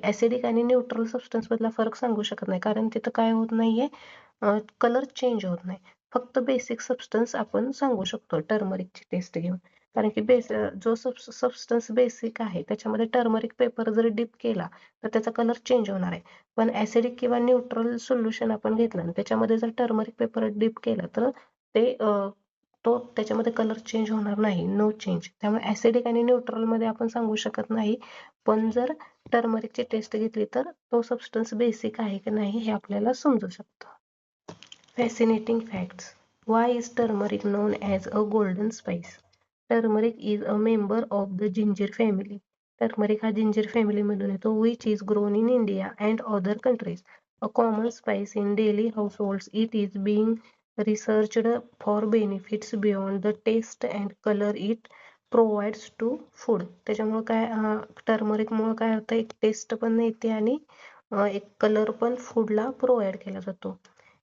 [SPEAKER 1] ऍसिडिक आणि न्यूट्रल सबस्टन्स मधला फरक सांगू शकत नाही, कारण तिथं काय होत नाहीये, कलर चेंज होत नाही. फक्त बेसिक सबस्टन्स आपण सांगू शकतो टर्मरिकची टेस्ट घेऊन. कारण की जो सबस्टन्स बेसिक आहे त्याच्यामध्ये टर्मरिक पेपर जर डिप केला तर त्याचा कलर चेंज होणार आहे. पण ऍसिडिक किंवा न्यूट्रल सोल्युशन आपण घेतलं आणि त्याच्यामध्ये जर टर्मरिक पेपर डिप केला तर ते त्याच्यामध्ये कलर चेंज होणार नाही, नो चेंज. त्यामुळे ऍसिडिक आणि न्यूट्रल मध्ये आपण सांगू शकत नाही. पण जर टर्मरिकची टेस्ट घेतली तर तो सबस्टन्स बेसिक आहे की नाही हे आपल्याला समजू शकतं. Fascinating facts. Why is turmeric known as a golden spice? Turmeric is a member of the ginger family. Turmeric हा जिंजर फॅमिलीमधून येतो. Which is grown in India and other countries. A common spice in daily households. It is being researched for benefits beyond the taste and color it provides to food. त्याच्यामुळे काय टर्मरिकमुळे काय होतं, एक टेस्ट पण येते आणि एक कलर पण फूडला प्रोव्हाइड केला जातो.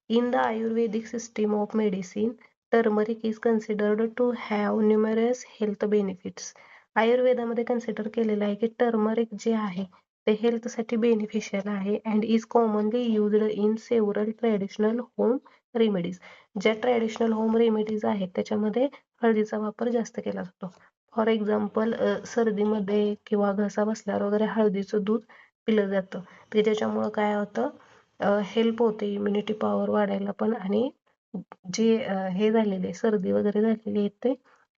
[SPEAKER 1] In the Ayurvedic system of medicine turmeric is considered to have numerous health benefits. आयुर्वेदामध्ये कन्सिडर केलेलं आहे की टर्मरिक जे आहे ते हेल्थसाठी बेनिफिशियल आहे and is commonly used in several traditional home remedies. ज्या ट्रॅडिशनल होम रेमेडीज आहेत त्याच्यामध्ये हळदीचा वापर जास्त केला जातो. फॉर एक्झाम्पल सर्दीमध्ये किंवा घसा बसल्यावर वगैरे हळदीचं दूध पिलं जातं, ते ज्याच्यामुळं काय होतं, हेल्प होते इम्युनिटी पॉवर वाढायला पण, आणि जे हे झालेले सर्दी वगैरे झालेली आहे ते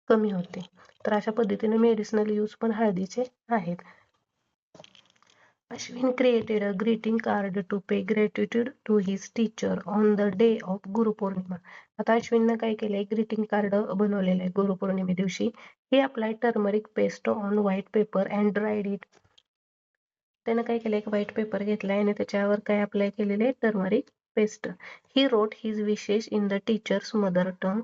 [SPEAKER 1] कमी होते. तर अशा पद्धतीने मेडिसिनल यूज पण हळदीचे आहेत. Ashwin created a greeting card to pay gratitude to his teacher on the day of Guru Purnima. आता अश्विननं काय केलंय, ग्रीटिंग कार्ड बनवलेलं आहे गुरुपौर्णिमे दिवशी. He applied turmeric paste on white paper and dried it. त्यानं काय केलं, एक व्हाईट पेपर घेतलाय आणि त्याच्यावर काय अप्लाय केलेले, turmeric paste. He wrote his wishes in the teacher's mother tongue.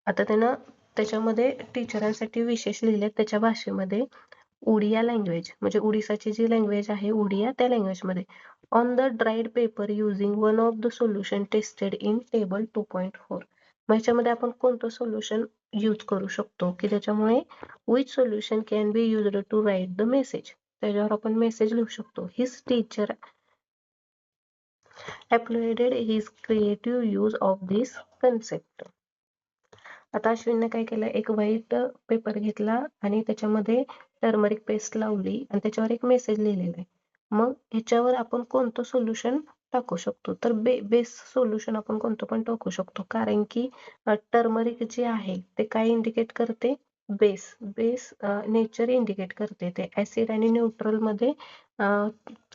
[SPEAKER 1] आता त्यानं त्याच्यामध्ये टीचरांसाठी विशेष लिहिले त्याच्या भाषेमध्ये, उडिया लँग्वेज, म्हणजे उडीसाची जी लँग्वेज आहे उडिया, त्या लँग्वेजमध्ये. On the dried paper using one of the solution tested in table 2.4. मग ह्याच्यामध्ये आपण कोणतं सोल्युशन यूज करू शकतो की त्याच्यामुळे which solution can be used to write the message, त्याच्यावर आपण मेसेज लिहू शकतो. His teacher applauded his creative use of this concept. आता अश्विनने काय केलं, एक व्हाईट पेपर घेतला आणि त्याच्यामध्ये टर्मरिक पेस्ट लावली आणि त्याच्यावर एक मेसेज लिहिलेला आहे. मग ह्याच्यावर आपण कोणतं सोल्युशन टाकू शकतो, तर बेस सोल्युशन आपण कोणतं पण टाकू शकतो, कारण की टर्मरिक जे आहे ते काय इंडिकेट करते, बेस. बेस नेचर इंडिकेट करते, ते ऍसिड आणि न्यूट्रल मध्ये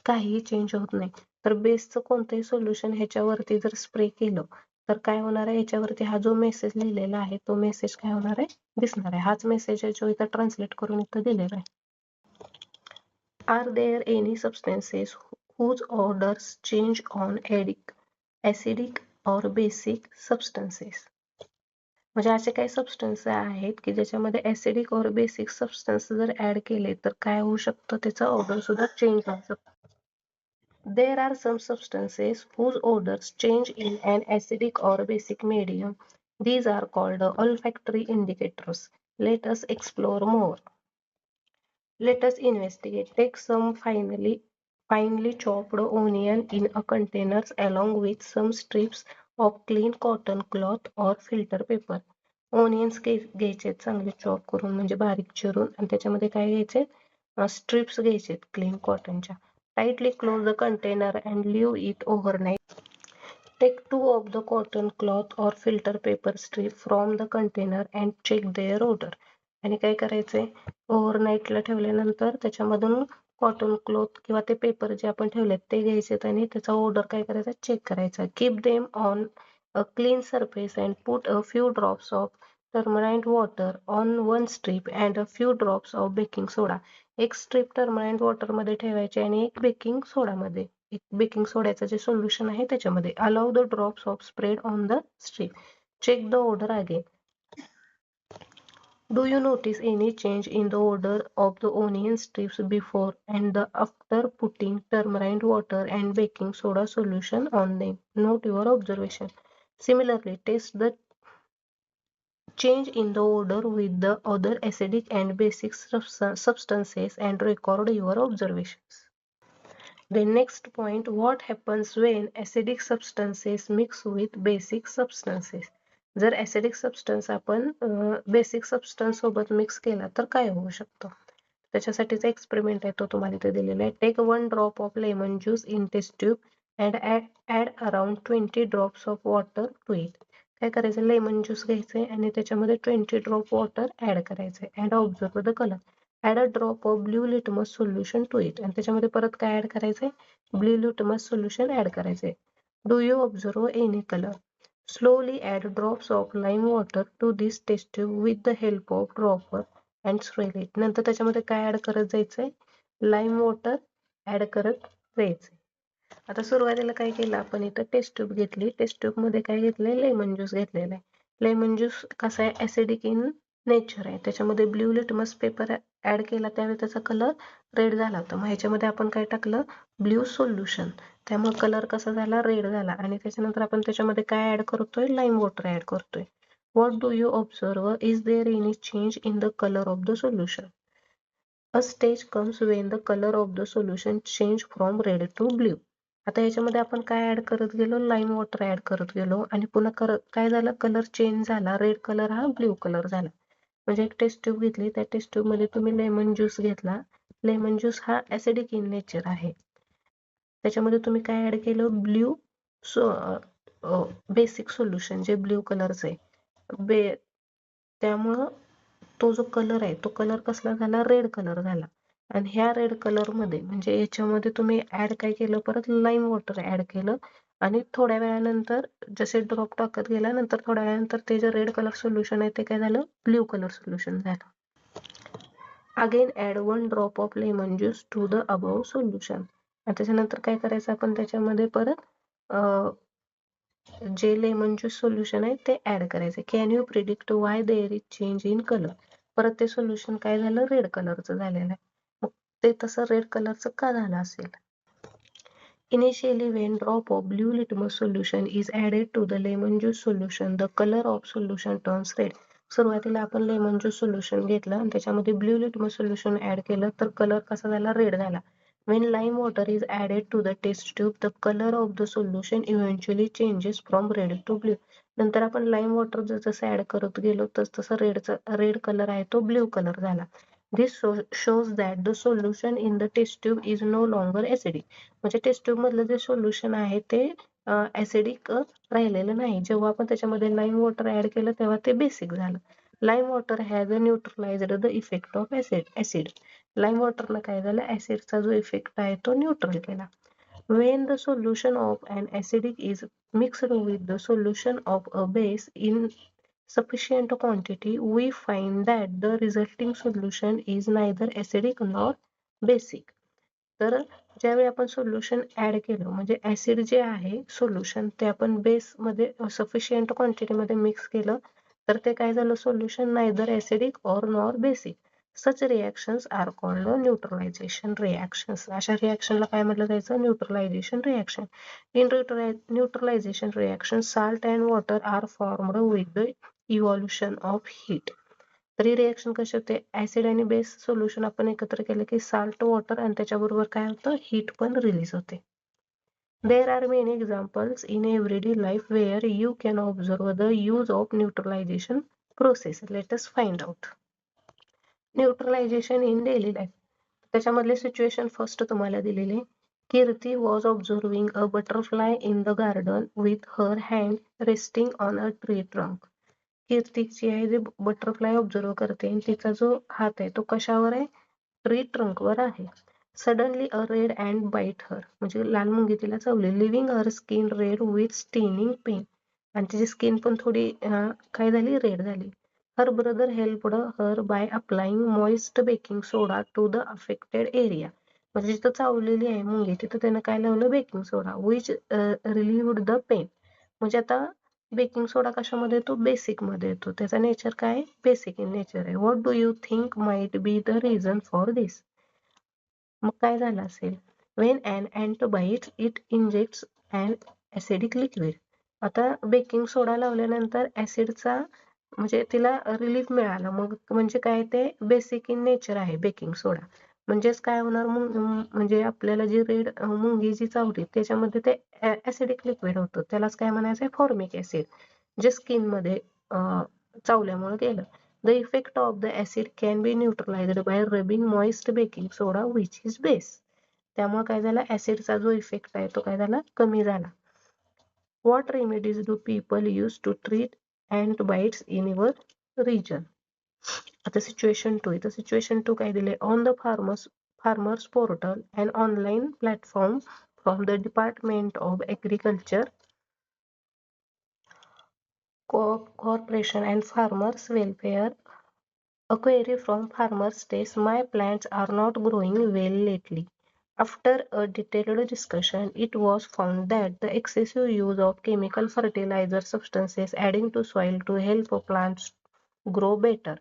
[SPEAKER 1] काहीही चेंज होत नाही. तर बेसचं कोणतंही सोल्युशन ह्याच्यावरती जर स्प्रे केलं तर काय होणार आहे, याच्यावरती हा जो मेसेज लिहिलेला आहे तो मेसेज काय होणार आहे, दिसणार आहे. हाच मेसेज आहे जो इथं ट्रान्सलेट करून इथं दिलेला आहे. Are there any substances whose orders change on acidic or basic substances. म्हणजे असे काही सबस्टन्स आहेत की ज्याच्यामध्ये ऍसिडिक और बेसिक सबस्टन्स जर ऍड केले तर काय होऊ शकतं, त्याचा ऑर्डर सुद्धा चेंज होऊ शकतो. There are some substances whose odors change in an acidic or basic medium. These are called olfactory indicators. Let us explore more. Let us investigate. Take some finely chopped onion in a container along with some strips of clean cotton cloth or filter paper. Onions घ्यायचे चांगले चॉप करून, म्हणजे बारीक चिरून, आणि त्याच्यामध्ये काय घ्यायचे, स्ट्रिप्स घ्यायचे क्लीन कॉटनच्या. Tightly close the container and leave it overnight. Take 2 of the cotton cloth or filter paper strip from the container and check their odor. आणि काय करायचंय, ओव्हरनाईटला ठेवल्यानंतर त्याच्यामधून कॉटन क्लॉथ किंवा ते पेपर जे आपण ठेवलेत ते घ्यायचे आणि त्याचा ऑर्डर काय करायचा, चेक करायचा. Keep them on a clean surface and put a few drops of turmeric water on one strip and a few drops of baking soda. एक स्ट्रीप टर्मराइंट वॉटर मध्ये ठेवायचे आणि एक बेकिंग सोडामध्ये, एक बेकिंग सोड्याचं जे सोल्युशन आहे त्याच्यामध्ये. Allow the drops of spread on the strip. Check the order again. Do you notice any change in the odor of the onion strips before and after putting turmeric water and baking soda solution on them? Note your observation. Similarly, taste the change in the odor with the other acidic and basic substances and record your observations. The next point, what happens when acidic substances mix with basic substances? जर ऍसिडिक सबस्टन्स आपण बेसिक सबस्टन्स सोबत मिक्स केला तर काय होऊ शकतं, त्याच्यासाठीचा एक्सपेरिमेंट आहे तो तुम्हाला इथे दिलेला आहे. Take 1 drop of lemon juice in test tube and add around 20 drops of water to it. काय करायचं, लेमन ज्यूस घ्यायचंय आणि त्याच्यामध्ये 20 ड्रॉप वॉटर ऍड करायचंय and observe the colour. Add a drop of blue litmus solution to it. आणि त्याच्यामध्ये परत काय ऍड करायचंय, ब्ल्यू लिटमस सोल्युशन ऍड करायचंय. Do you observe any colour? Slowly add drops of lime water to this test tube with the help of dropper and swirl it. नंतर त्याच्यामध्ये काय ऍड करत जायचंय, लाईम वॉटर ऍड करत जायचंय. आता सुरुवातीला काय केलं आपण, इथं टेस्ट ट्यूब घेतली. टेस्ट ट्यूब मध्ये काय घेतलंय, लेमन ज्यूस घेतलेला आहे. लेमन ज्यूस कसा आहे, ऍसिडिक इन नेचर आहे. त्याच्यामध्ये ब्ल्यू लिटमस पेपर ऍड केला त्यावेळी त्याचा कलर रेड झाला होता. मग ह्याच्यामध्ये आपण काय टाकलं, ब्ल्यू सोल्युशन, त्यामुळे कलर कसा झाला, रेड झाला. आणि त्याच्यानंतर आपण त्याच्यामध्ये काय ऍड करतोय, लाईम वॉटर ऍड करतोय. What do you observe? Is there any change in the colour of the solution? A stage comes when the color of the solution change from red to blue. आता याच्यामध्ये आपण काय ऍड करत गेलो, लाईम वॉटर ऍड करत गेलो आणि पुन्हा काय झालं, कलर चेंज झाला, रेड कलर हा ब्ल्यू कलर झाला. म्हणजे एक टेस्ट ट्यूब घेतली, त्या टेस्ट ट्यूब मध्ये तुम्ही लेमन ज्यूस घेतला. लेमन ज्यूस हा ऍसिडिक इन नेचर आहे. त्याच्यामध्ये तुम्ही काय ऍड केलं, ब्ल्यू बेसिक सोल्युशन जे ब्ल्यू कलरचं आहे. त्यामुळं तो जो कलर आहे तो कलर कसला झाला, रेड कलर झाला. आणि ह्या रेड कलर मध्ये म्हणजे याच्यामध्ये तुम्ही ऍड काय केलं, परत लाईम वॉटर ऍड केलं आणि थोड्या वेळानंतर जसे ड्रॉप टाकत गेल्यानंतर थोड्या वेळानंतर ते जे रेड कलर सोल्युशन आहे ते काय झालं, ब्ल्यू कलर सोल्युशन झालं. Again add 1 drop of lemon juice to the above solution. आणि त्याच्यानंतर काय करायचं, आपण त्याच्यामध्ये परत जे लेमन ज्यूस सोल्युशन आहे ते ऍड करायचं. Can you predict why there is change in colour. परत ते सोल्युशन काय झालं, रेड कलरचं झालेलं आहे. मग ते तसं रेड कलरचं का झालं असेल. Initially, when drop of blue litmus solution is added to the lemon juice solution, the color of solution turns red. सुरुवातीला आपण लेमन ज्यूस सोल्युशन घेतलं आणि त्याच्यामध्ये ब्ल्यू लिटमस सोल्युशन ऍड केलं तर कलर कसा झाला, रेड झाला. When lime water is added to the test tube, the color of the solution eventually changes from red to blue. नंतर आपण लाईम वॉटर जसं ऍड करत गेलो तसं रेड कलर आहे तो ब्ल्यू कलर झाला. This shows that the solution in the test tube is no longer acidic. म्हणजे टेस्ट ट्यूब मधलं जे सोल्युशन आहे ते ऍसिडिक राहिलेलं नाही. जेव्हा आपण त्याच्यामध्ये लाईम वॉटर ऍड केलं तेव्हा ते बेसिक झालं. Lime water has neutralised the effect of acid. Lime वॉटरला काय झालं, ऍसिडचा जो इफेक्ट आहे तो न्यूट्रल केला. When the solution of an acidic is mixed with the solution of a base in sufficient quantity, we find that the resulting solution is neither acidic nor basic. तर ज्यावेळी आपण सोल्युशन ऍड केलं म्हणजे ऍसिड जे आहे सोल्युशन ते आपण बेस मध्ये सफिशियंट क्वांटिटी मध्ये मिक्स केलं तर ते काय झालं, सोल्युशन नायदर ऍसिडिक और nor basic. Such reactions are called neutralisation reactions. अशा रिएक्शनला काय म्हटलं जायचं, neutralisation reaction. In neutralisation reaction salt and water are formed with the evolution of heat. तर ही रिएक्शन कशी होते, ऍसिड आणि बेस सोल्युशन आपण एकत्र केलं की साल्ट वॉटर आणि त्याच्याबरोबर काय होतं, हीट पण रिलीज होते. There are many examples in everyday life where you can observe the use of neutralization process. Let us find out. Neutralization in daily life. त्याच्यामधले सिच्युएशन फर्स्ट तुम्हाला दिलेले. कीर्ती was observing a butterfly in the garden with her hand resting on a tree trunk. कीर्तीची आहे जे बटरफ्लाय ऑब्झर्व करते आणि तिचा जो हात आहे तो कशावर आहे, ट्री ट्रंक वर आहे. Suddenly a red ant bite her, म्हणजे लाल मुंगी तिला चावली. Leaving her skin red with stinging pain, आणि तिची स्किन पण थोडी काय झाली, रेड झाली. Her brother helped her by applying moist baking soda to the affected area. म्हणजे जिथं चावलेली आहे मुंगी तिथं त्यानं काय लावलं, baking soda. Which relieved the pain. म्हणजे आता बेकिंग सोडा कशामध्ये येतो, बेसिक मध्ये येतो. त्याचा नेचर काय, बेसिक इन नेचर आहे. What do you think might be the reason for this. मग काय झालं असेल, when an ant bites it injects an acidic liquid. आता बेकिंग सोडा लावल्यानंतर ऍसिडचा म्हणजे तिला रिलीफ मिळाला. मग म्हणजे काय, ते बेसिक इन नेचर आहे बेकिंग सोडा. म्हणजेच काय होणार, म्हणजे आपल्याला जी रेड मुंगी जी चावली त्याच्यामध्ये ते ऍसिडिक लिक्विड होतं, त्यालाच काय म्हणायचं, फॉर्मिक ऍसिड, जे स्किन मध्ये चावल्यामुळे गेलं. The effect of the acid can be neutralized by rubbing moist baking soda which is base. त्यामुळे काय झालं, ऍसिडचा जो इफेक्ट आहे तो काय झाला, कमी झाला. What remedies do people use to treat ant bites in your region? आता सिच्युएशन 2 इथं सिच्युएशन 2 काय दिले, on the farmers portal and online platform from the department of agriculture Corporation and Farmers Welfare. A query from farmer states, my plants are not growing well lately. After a detailed discussion, it was found that the excessive use of chemical fertilizer substances adding to soil to help plants grow better.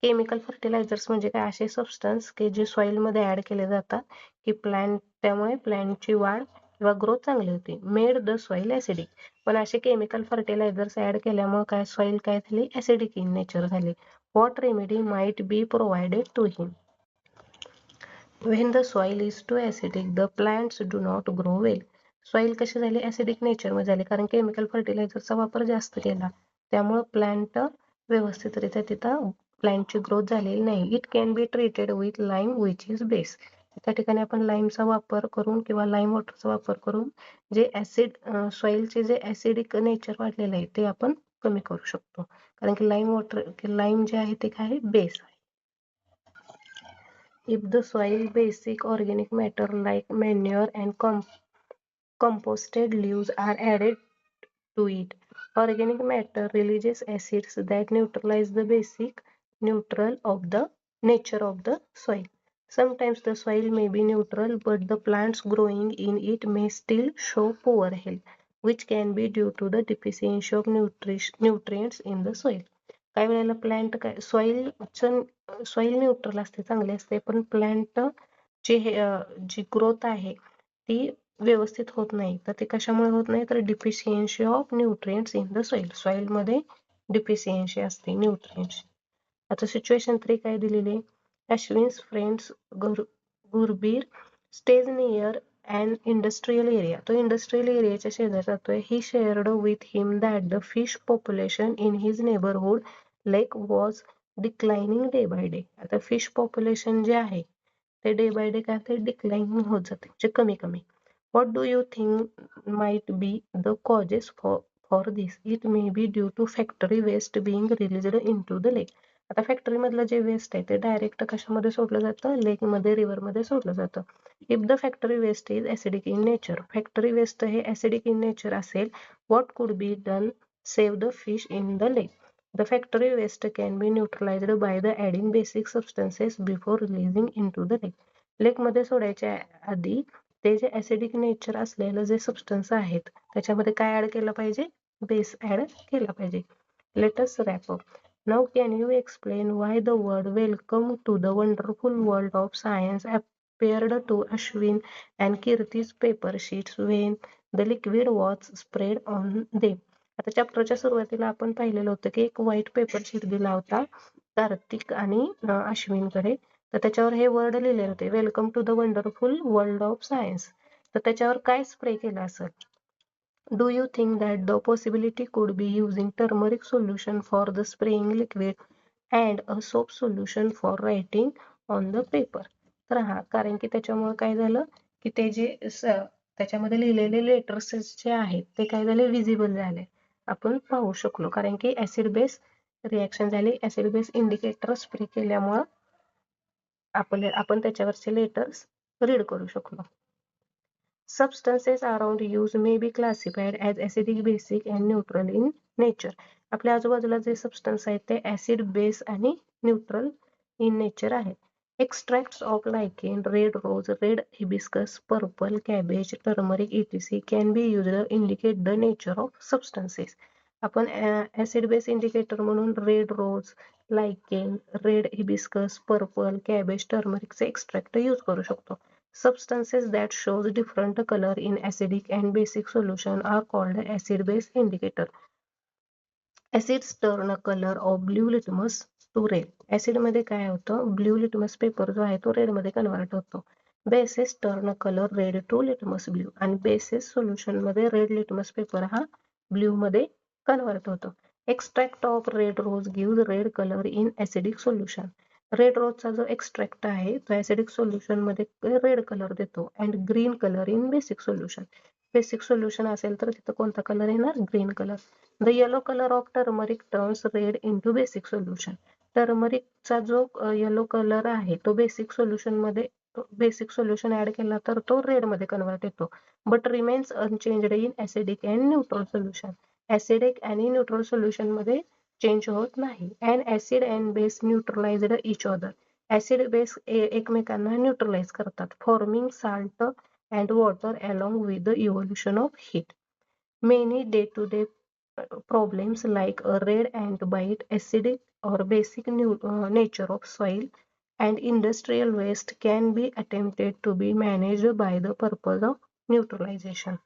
[SPEAKER 1] Chemical fertilizers म्हणजे काय, असे सबस्टन्स की जे सॉइल मध्ये ऍड केले जातात की त्यामुळे प्लांटची वाढ किंवा ग्रोथ चांगली होती. Made the soil acidic. पण असे केमिकल फर्टिलायझर्स ऍड केल्यामुळे काय, सॉइल काय झाली, ऍसिडिक इन नेचर झाली. What remedy might be provided to him? When the soil is too acidic, the plants do not grow well. Soil कशी झाली, ऍसिडिक नेचरमध्ये झाली, कारण केमिकल फर्टिलायझरचा वापर जास्त केला, त्यामुळे प्लांट व्यवस्थितरित्या तिथं प्लांटची ग्रोथ झालेली नाही. It can be treated with lime which is base. त्या ठिकाणी आपण लाईमचा वापर करून किंवा लाईम वॉटरचा वापर करून जे ऍसिड सॉईलचे जे ऍसिडिक नेचर वाढलेलं आहे ते आपण कमी करू शकतो, कारण की लाईम जे आहे ते काय आहे, बेस आहे. If the soil basic organic matter like manure and composted leaves are added to it, organic matter releases acids that neutralize the basic neutral of the nature of the soil. Sometimes the soil may be neutral, but the plants growing in it may still show poor health, which can be due to the deficiency of nutrients in the soil. काही वेळेला प्लांट काय सॉइल न्यूट्रल असते, चांगले असते, पण प्लांट जी ग्रोथ आहे ती व्यवस्थित होत नाही. तर ते कशामुळे होत नाही, तर deficiency of nutrients in the soil मध्ये डिफिशियन्सी असते न्यूट्रिएंट्स. आता सिच्युएशन 3 काय दिलेली, Ashwin's friends Gurbir stays near an industrial area. तो इंडस्ट्रियल एरियाच्या शेजारी जातोय. He shared with him that the fish population in his neighbourhood lake was declining day by day. आता फिश पॉप्युलेशन जे आहे ते डे बाय डे काय ते डिक्लाइनिंग होत जाते, म्हणजे कमी कमी. What do you think might be the causes for this? It may be due to factory waste being released into the lake. आता फॅक्टरी मधलं जे वेस्ट आहे ते डायरेक्ट कशामध्ये सोडलं जातं, लेकमध्ये, रिव्हरमध्ये सोडलं जातं. If the factory waste is acidic in nature, factory waste हे ऍसिडिक इन नेचर असेल, what could be done save the fish in the lake? The factory waste can be neutralized by the adding basic substances before releasing into the lake. लेक मध्ये सोडायच्या आधी ते जे ऍसिडिक नेचर असलेलं जे सबस्टन्स आहेत त्याच्यामध्ये काय ऍड केलं पाहिजे, बेस ऍड केला पाहिजे. Let us wrap up. Now can you explain why the word welcome to the wonderful world of science appeared to Ashwin and Kirti's paper sheets when the liquid was spread on them? आता चॅप्टरच्या सुरुवातीला आपण पाहिलेलं होतं की एक व्हाईट पेपर शीट दिला होता कार्तिक आणि अश्विनकडे, तर त्याच्यावर हे वर्ड लिहिले होते, welcome to the wonderful world of science. तर त्याच्यावर काय स्प्रे केलं असेल? Do you think that the possibility could be using turmeric solution for the spraying liquid and a soap solution for writing on the paper? तर हा, कारण की त्याच्यामुळे काय झालं की ते जे त्याच्यामध्ये लिहिलेले लेटर्स जे आहेत ते काय झाले, विजिबल झाले, आपण पाहू शकलो, कारण की ऍसिड बेस रिॲक्शन झाली. ऍसिड बेस इंडिकेटर स्प्रे केल्यामुळं आपण त्याच्यावरचे लेटर्स रीड करू शकलो. Substances around use may be classified as acidic, basic and neutral in nature. आपल्या आजूबाजूला जे सबस्टन्स आहेत ते ऍसिड, बेस आणि न्यूट्रल इन नेचर आहेत. Extracts of lichen, red rose, red hibiscus, purple cabbage, turmeric etc. can be used to indicate the nature of substances. आपण ऍसिड बेस इंडिकेटर म्हणून red rose, lichen, red hibiscus, purple, cabbage, टर्मरिकचे एक्स्ट्रॅक्ट यूज करू शकतो. Substances that shows different color in acidic and basic solution are called acid base indicator. Acids turn a color of blue litmus to red. Acid मध्ये काय होतं, ब्ल्यू लिटमस पेपर जो आहे तो रेड मध्ये कन्वर्ट होतो. Bases turn colour red to litmus blue, आणि बेसेस सोल्युशन मध्ये रेड लिटमस पेपर हा ब्ल्यू मध्ये कन्वर्ट होतो. Extract of red rose give red colour in acidic solution. Red रोजचा जो एक्स्ट्रॅक्ट आहे तो ऍसिडिक सोल्युशन मध्ये रेड कलर देतो and green colour in basic solution. Basic solution असेल तर तिथं कोणता कलर येणार, green colour. The yellow colour of turmeric turns red into basic solution. टर्मरिकचा जो येलो कलर आहे तो बेसिक सोल्युशन ऍड केला तर तो रेड मध्ये कन्वर्ट येतो, but remains unchanged in acidic and neutral solution. Acidic आणि न्यूट्रल सोल्युशन मध्ये चेंज होत नाही. And acid and base neutralised each other. Acid base एकमेकांना न्यूट्रलाइज करतात, forming salt and water along with the evolution of heat. Many day-to-day problems like a red ant bite, acidic or basic nature of soil, and industrial waste can be attempted to be managed by the purpose of neutralization.